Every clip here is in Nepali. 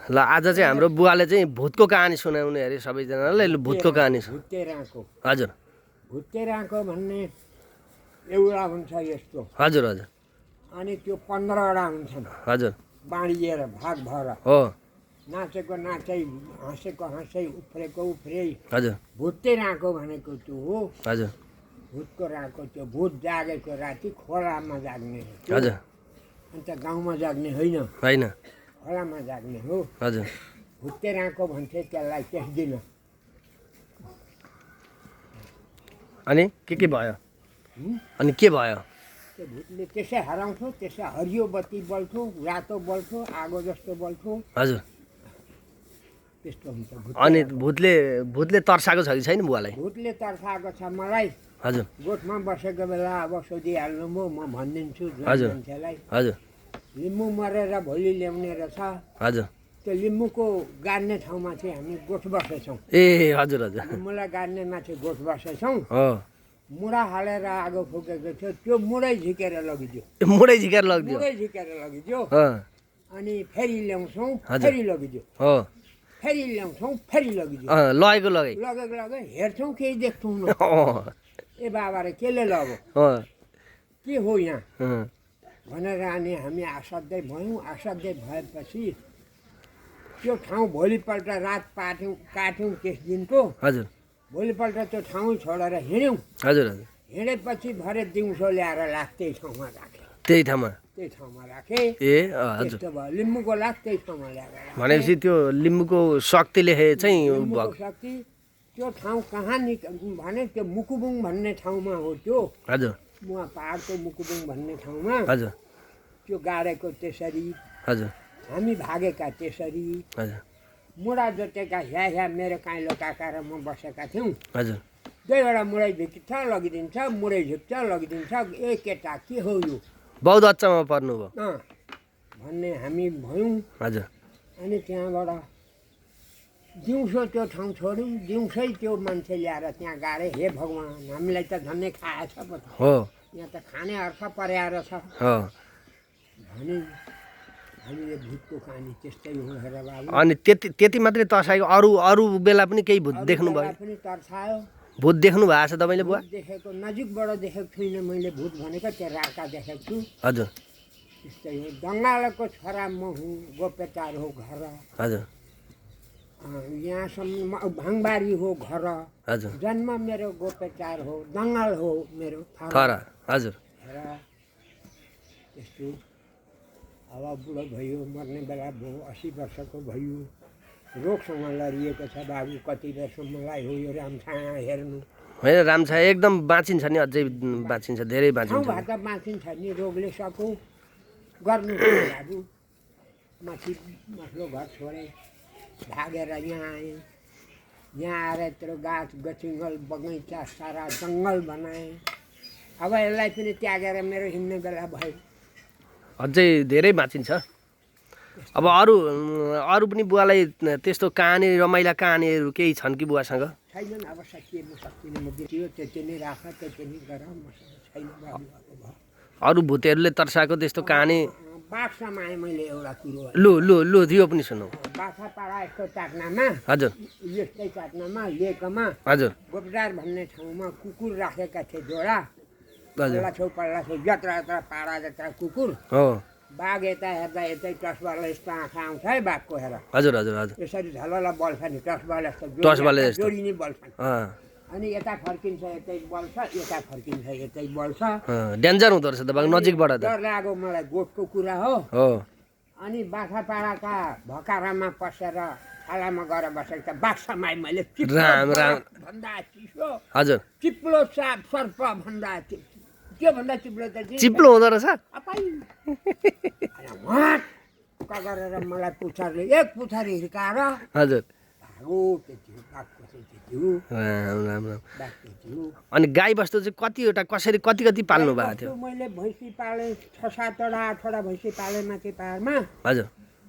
ल आज चाहिँ हाम्रो बुवाले चाहिँ भूतको कहानी सुनाउने अरे सबैजनालाई। ल भूतको कहानी छ। भुत्तेराको हजुर भुत्तेराको भन्ने एउटा हुन्छ यस्तो, हजुर हजुर अनि त्यो 15वटा हुन्छन् हजुर बाँडिएर भाग भएर। हो नाचेको नाचै, हाँसेको हाँसै, उफ्रेको उफ्रै। हजुर भुत्तेराको भनेको त्यो हो। हजुर भूतको राको त्यो भूत जागेको राति खोलामा जाग्ने हो त्यो। हजुर अन्त गाउँमा जाग्ने होइन, होइन खोलामा जाग्ने हो। हजुर भुत्तेराको भन्थे त्यसलाई त्यस दिन। अनि के भयो? अनि के भयो? त्यो भूतले त्यसै हराउँथ्यो, त्यसै हरियो बत्ती बल्थ्यो, रातो बल्थ्यो, आगो जस्तो बल्थ्यो, हजुर त्यस्तो हुन्छ। अनि भूतले तर्साएको छ कि छैन बुवालाई? भूतले तर्साएको छ मलाई। हजुर गोठमा बसेको बेला अब सोधिहाल्नु म भनिदिन्छु हजुर मान्छेलाई। हजुर लिम्बू मरेर भोलि ल्याउने रहेछ। हजुर त्यो लिम्बूको गाड्ने ठाउँमा चाहिँ हामी गोठ बसेछौँ। ए हजुर हजुर लिम्बूलाई गाड्ने माथि गोठ बसेछौँ। हो मुढा हालेर आगो फुकेको थियो, त्यो मुढै झिकेर लगिदियो। मुडै झिकेर लगिदियो। मुढै झिकेर लगिदियो। हो अनि फेरि ल्याउँछौँ, हजुर। फेरि लगिदियो। हो फेरि ल्याउँछौँ, फेरि लगिदियो। लगेको लगै लगे हेर्छौँ, केही देख्छौँ न। हो ए बाबा रे केले लग्यो, हो के हो यहाँ अँ, भनेर अनि हामी असाध्यै भयौँ। असाध्यै भएपछि त्यो ठाउँ भोलिपल्ट रात काट्यौँ त्यस दिनको। हजुर भोलिपल्ट त्यो ठाउँ छोडेर हिँड्यौँ। हजुर हजुर हिँडेपछि भरे दिउँसो ल्याएर लास त्यही ठाउँमा राखेँ। त्यही ठाउँमा त्यही ठाउँमा राखेँ। ए हजुर त्यस्तो भयो, लिम्बूको लास त्यही ठाउँमा ल्याएर राखेँ। भनेपछि त्यो लिम्बूको शक्तिले चाहिँ लिम्बूको शक्ति त्यो ठाउँ कहाँ भने त्यो मुकुबुङ भन्ने ठाउँमा हो त्यो। हजुर उहाँ पाहाडको मुकुबुङ भन्ने ठाउँमा हजुर त्यो गाडेको त्यसरी, हजुर हामी भागेका त्यसरी। हजुर मुढा जोतेका ह्या मेरो काइलो काका र म बसेका थियौँ। हजुर दुईवटा मुढै झिक्छ लगिदिन्छ, मुढै झिक्छ लगिदिन्छ। ए केटा के हो यो बहुत अच्चामा पर्नुभयो। भन्ने हामी भयौँ। हजुर अनि त्यहाँबाट दिउँसो त्यो ठाउँ छोड्यौँ। दिउँसै त्यो मान्छे ल्याएर त्यहाँ गाडे। हे भगवान्, हामीलाई त झन्डै खाएछ पो त, हो यहाँ त खाने अर्थ पर्याएर छ हो भने हामीले भूतको कहानी त्यस्तै हो हेर बाबु। अनि त्यति मात्रै तर्सायो? अरू बेला पनि केही भूत देख्नुभयो? पनि तर्सायो। भूत देख्नु भएको छ तपाईँले बुवा? भूत देखेको नजिकबाट देखेको छुइनँ मैले भूत भनेको, त्यो राका देखेको छु। हजुर त्यस्तै हो। दङ्गालको छोरा म हुँ, गोपेटार हो घर। हजुर यहाँसम्म भाङबारी हो घर। हजुर जन्म मेरो गोपेटार हो, दङ्गाल हो मेरो खरा हजुर हेर त्यस्तो। अब बुढो भयो, मर्ने बेला भयो, 80 वर्षको भयो। रोगसँग लडिएको छ बाबु। कति वर्ष मलाई हो यो रामछाया हेर्नु। होइन रामछाया एकदम बाँचिन्छ नि, अझै बाँचिन्छ, धेरै बाँचिन्छ। ठाउँबाट बाँचिन्छ नि, रोगले सकौ गर्नु पर्यो बाबु। माथि माथिल्लो घर छोडेँ, भागेर यहाँ आएँ। यहाँ आएर यत्रो गाछ गचिङ्गल बगैँचा सारा जङ्गल बनाएँ। अब यसलाई पनि त्यागेर मेरो हिँड्ने बेला भयो। अझै धेरै बाँचिन्छ। अब अरू पनि बुवालाई त्यस्तो कहानी, रमाइला कहानीहरू केही छन् कि बुवासँग? छैनन्। अब सकिए म सक्दिनँ, म बित्यो त्यति नै राख, त्यति नै गर, मसँग छैन बाबु। अरू भूतहरूले तर्साएको त्यस्तो कहानी? बाघ समाएँ मैले एउटा कुरो। लु दियो पनि सुनौ। बाछा पाडा यस्तो चाट्नामा, हजुर यस्तै चाट्नामा लेकमा हजुर गोपदार भन्ने ठाउँमा कुकुर राखेका थिए जोडा। हजुर पल्ला छेउ जत्रा जत्रा पाडा जत्रा कुकुर। हो बाघ यता हेर्दा यतै टसबाल यस्तो आँखा आउँछ है बाघको हेर। हजुर हजुर हजुर यसरी झलला बल्छ नि, टसबाल जस्तो टसबाल जस्तो। जोडी नै बल्छन्। अँ अनि यता फर्किन्छ यतै बल्छ, यता फर्किन्छ यतै बल्छ। डेन्जर हुँदो रहेछ त बाघ नजिकबाट त। डर लाग्यो मलाई, गोठको कुरा हो। हो अनि बाछापाडाका भकारामा पसेर थालामा गएर बसेको त बाघ समाए मैले। राम भन्दा चिसो, हजुर चिप्लो साप सर्प भन्दा त्यो भन्दा चिप्लो त चिप्लो हुँदो रहेछ। गरेर मलाई पुछारले एक पुछारी हिर्काएर हजुर भागो। त्यति हो बाघको चाहिँ, त्यति हो राम राम राम। बाघ त्यति हो। अनि गाईबस्तु चाहिँ कतिवटा कसरी कति पाल्नु भएको थियो? मैले भैँसी पालेँ, 6-7वटा 8वटा भैँसी पालेँ माथि पाहाडमा। हजुर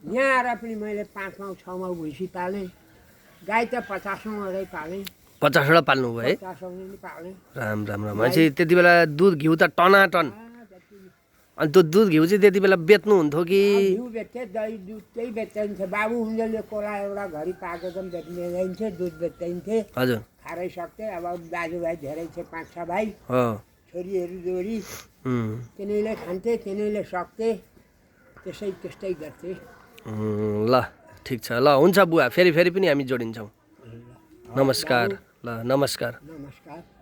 यहाँ आएर पनि मैले 5 माउ 6 माउ भैँसी पालेँ। गाई त 50वटै पालेँ। 50वटा पाल्नुभयो है? 50 नै पालेँ। राम राम राम। भनेपछि त्यति बेला दुध घिउ त टनाटन। अनि त्यो दुध घिउ चाहिँ त्यति बेला बेच्नुहुन्थ्यो कि घिउ बेच्थे दही दुध त्यही बेच्दैन्थे बाबु उनीहरूले कोला एउटा घरि पाएको पनि बेच्ने जाइन्थे दुध बेच्दैन्थे हजुर खारै सक्थे अब दाजुभाइ धेरै छ 5-6 भाइ हो छोरीहरू जोडी तिनीले खान्थे तिनीले सक्थे त्यस्तै गर्थे ल ठिक छ ल हुन्छ बुवा फेरि पनि हामी जोडिन्छौँ नमस्कार ल नमस्कार नमस्कार